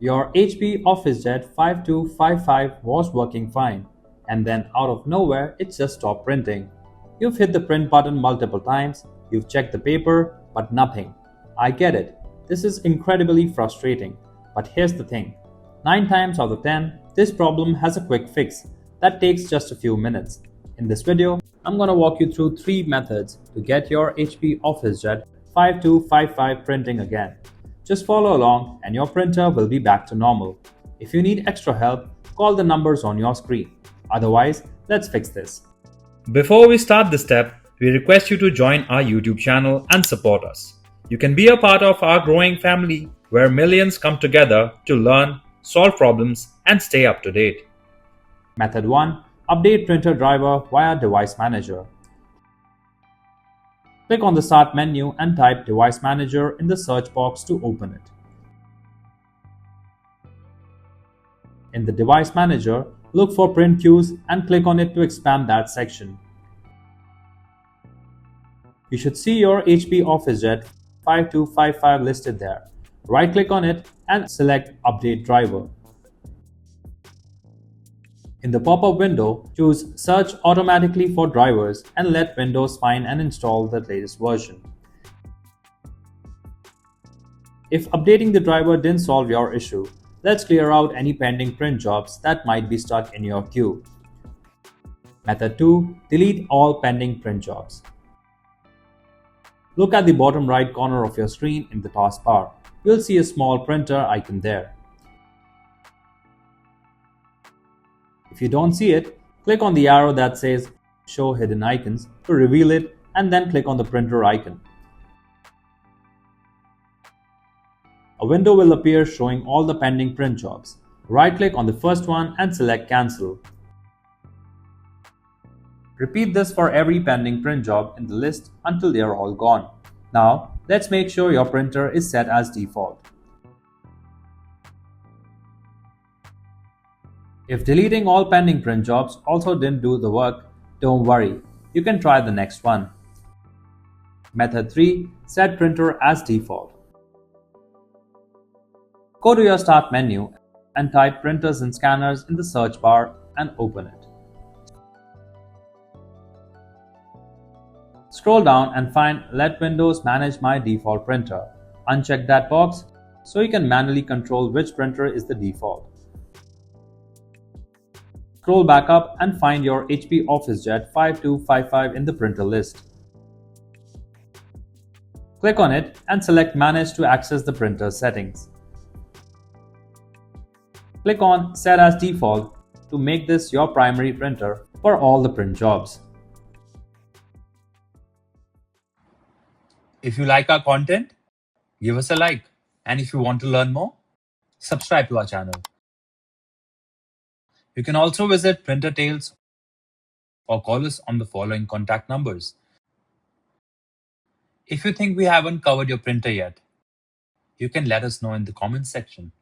Your HP OfficeJet 5255 was working fine, and then out of nowhere it just stopped printing. You've hit the print button multiple times, you've checked the paper, but nothing. I get it. This is incredibly frustrating. But here's the thing. 9 times out of 10, this problem has a quick fix that takes just a few minutes. In this video, I'm going to walk you through 3 methods to get your HP OfficeJet 5255 printing again. Just follow along and your printer will be back to normal. If you need extra help, call the numbers on your screen. Otherwise, let's fix this. Before we start this step, we request you to join our YouTube channel and support us. You can be a part of our growing family where millions come together to learn, solve problems, and stay up to date. Method 1. Update printer driver via Device Manager. Click on the Start menu and type Device Manager in the search box to open it. In the Device Manager, look for Print Queues and click on it to expand that section. You should see your HP OfficeJet 5255 listed there. Right-click on it and select Update Driver. In the pop-up window, choose Search automatically for drivers and let Windows find and install the latest version. If updating the driver didn't solve your issue, let's clear out any pending print jobs that might be stuck in your queue. Method 2. Delete all pending print jobs. Look at the bottom right corner of your screen in the taskbar. You'll see a small printer icon there. If you don't see it, click on the arrow that says Show Hidden Icons to reveal it and then click on the printer icon. A window will appear showing all the pending print jobs. Right-click on the first one and select Cancel. Repeat this for every pending print job in the list until they are all gone. Now, let's make sure your printer is set as default. If deleting all pending print jobs also didn't do the work, don't worry, you can try the next one. Method 3. Set printer as default. Go to your Start menu and type Printers and Scanners in the search bar and open it. Scroll down and find Let Windows manage my default printer. Uncheck that box so you can manually control which printer is the default. Scroll back up and find your HP OfficeJet 5255 in the printer list. Click on it and select Manage to access the printer settings. Click on Set as Default to make this your primary printer for all the print jobs. If you like our content, give us a like. And if you want to learn more, subscribe to our channel. You can also visit Printer Tales or call us on the following contact numbers. If you think we haven't covered your printer yet, you can let us know in the comments section.